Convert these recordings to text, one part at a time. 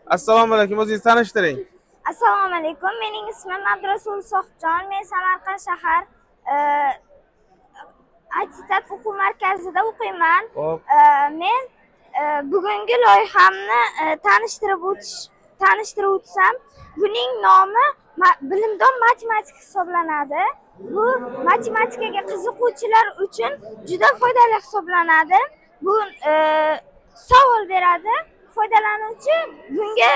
Assalomu alaykum, o'zingizni tanishtiring. Assalomu alaykum. Mening ismim Abdurasul Sohibjon. Men Samarqand shahar Atitat o'quv markazida o'qiyman. Hop. Men bugungi loyihamni tanishtirib o'tsam, buning nomi bilimdon matematik hisoblanadi. Bu matematikaga qiziquvchilar uchun juda foydali hisoblanadi. Bu savol beradi. Foydalanuvchi bunga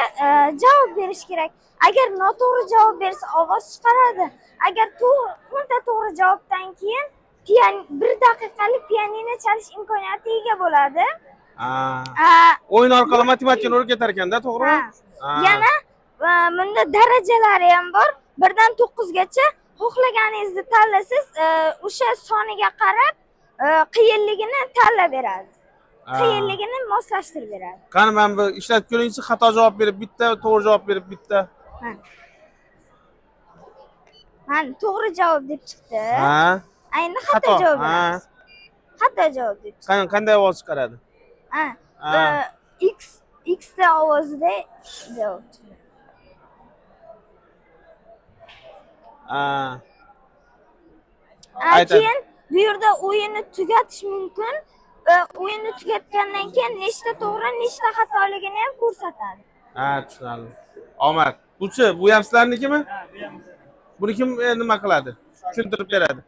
javob berish kerak. Agar noto'g'ri javob bersa, ovoz chiqaradi. Agar to'g'ri javobdan keyin 1 daqiqalik pianino chalish imkoniyatiga ega bo'ladi. O'yin orqali matematikani o'rgatar ekanda, to'g'rimi? Yana bunda darajalari ham bor. 1 dan 9 gacha xohlaganingizni tanlasiz, o'sha soniga qarab qiyinligini tanlab beradi. Qiyinligini moslashtirib beradi. Qani men bu ishlatib ko'ringchi, xato javob berib bitta, to'g'ri javob berib bitta. Mana to'g'ri javob deb chiqdi. Endi xato javob beramiz. Xato javob deb chiqdi. Qanday ovoz chiqaradi? X ta ovozida javob chiqdi. Keyin bu yerda o'yinni tugatish mumkin. O'yinni tugatgandan keyin nechta to'g'ri, nechta xatoligini ham ko'rsatadi. Tushunarli. Omad. Bu-chi, bu ham sizlarnikimi? Buni kim nima qiladi? Tushuntirib beradi.